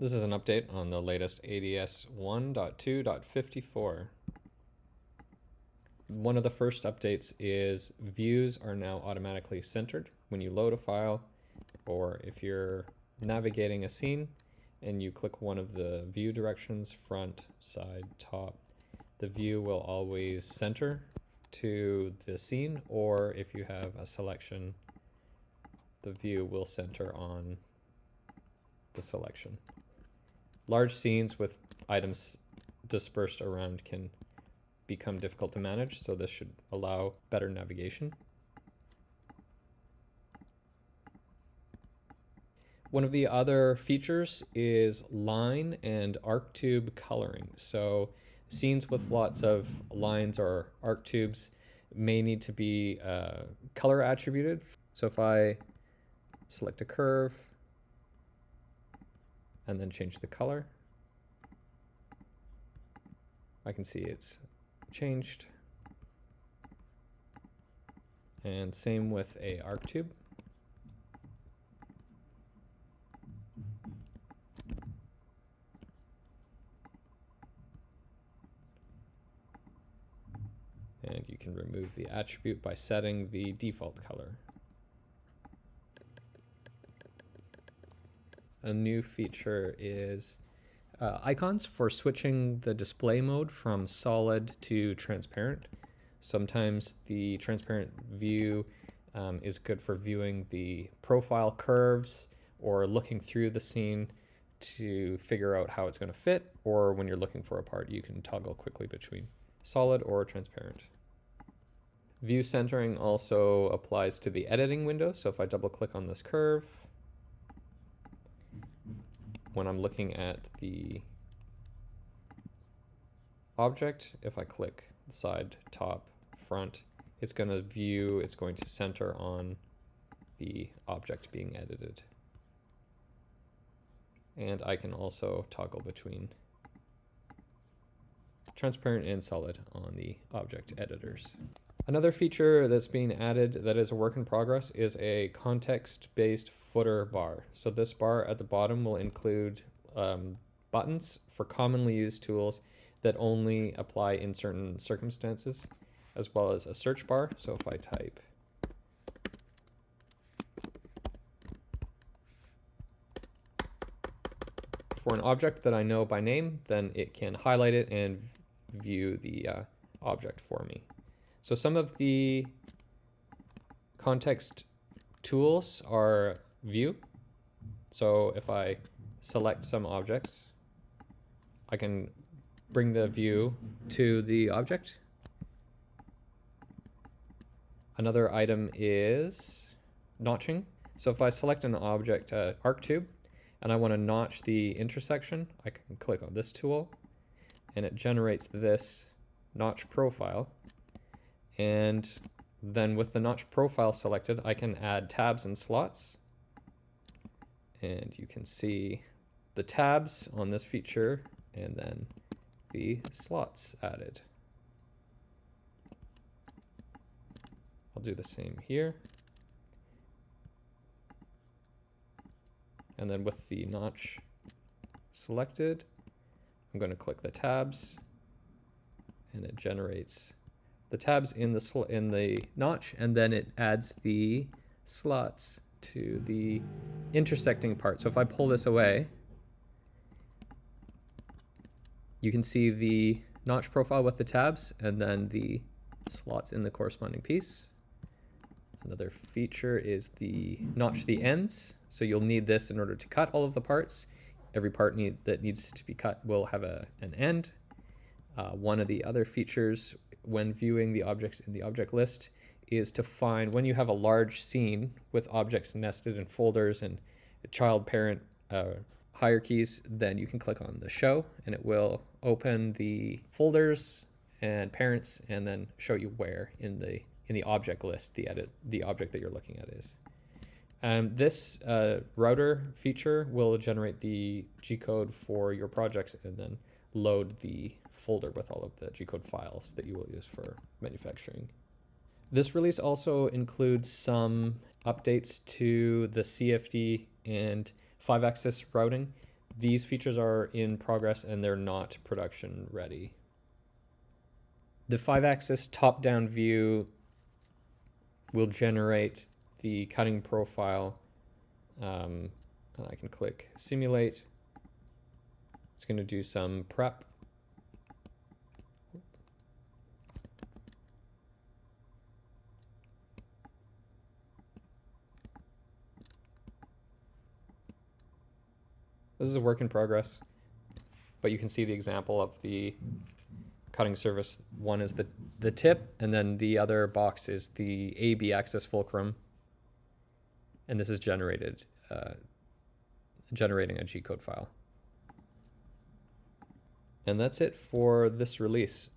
This is an update on the latest ADS 1.2.54. One of the first updates is views are now automatically centered when you load a file, or if you're navigating a scene and you click one of the view directions, front, side, top, the view will always center to the scene, or if you have a selection, the view will center on the selection. Large scenes with items dispersed around can become difficult to manage, so this should allow better navigation. One of the other features is line and arc tube coloring. So scenes with lots of lines or arc tubes may need to be color attributed. So if I select a curve and then change the color, I can see it's changed. And same with a arc tube. And you can remove the attribute by setting the default color. A new feature is icons for switching the display mode from solid to transparent. Sometimes the transparent view is good for viewing the profile curves or looking through the scene to figure out how it's going to fit, or when you're looking for a part, you can toggle quickly between solid or transparent. View centering also applies to the editing window. So if I double click on this curve, when I'm looking at the object, if I click side, top, front, it's going to center on the object being edited. And I can also toggle between transparent and solid on the object editors. Another feature that's being added that is a work in progress is a context-based footer bar. So this bar at the bottom will include buttons for commonly used tools that only apply in certain circumstances, as well as a search bar. So if I type for an object that I know by name, then it can highlight it and view the object for me. So some of the context tools are view. So if I select some objects, I can bring the view to the object. Another item is notching. So if I select an object, arc tube, and I want to notch the intersection, I can click on this tool and it generates this notch profile. And then with the notch profile selected, I can add tabs and slots. And you can see the tabs on this feature and then the slots added. I'll do the same here. And then with the notch selected, I'm going to click the tabs and it generates the tabs in the notch, and then it adds the slots to the intersecting part. So if I pull this away, you can see the notch profile with the tabs and then the slots in the corresponding piece. Another feature is the notch the ends. So you'll need this in order to cut all of the parts. Every part that needs to be cut will have an end. One of the other features when viewing the objects in the object list is to find when you have a large scene with objects nested in folders and child-parent hierarchies, then you can click on the show and it will open the folders and parents and then show you where in the object list the object that you're looking at is. This router feature will generate the G-code for your projects and then load the folder with all of the G-code files that you will use for manufacturing. This release also includes some updates to the CFD and 5-axis routing these features are in progress and they're not production ready. The 5-axis top-down view will generate the cutting profile. And I can click simulate. It's going to do some prep. This is a work in progress, but you can see the example of the cutting surface. One is the tip, and then the other box is the AB axis fulcrum. And this is generating a G-code file. And that's it for this release.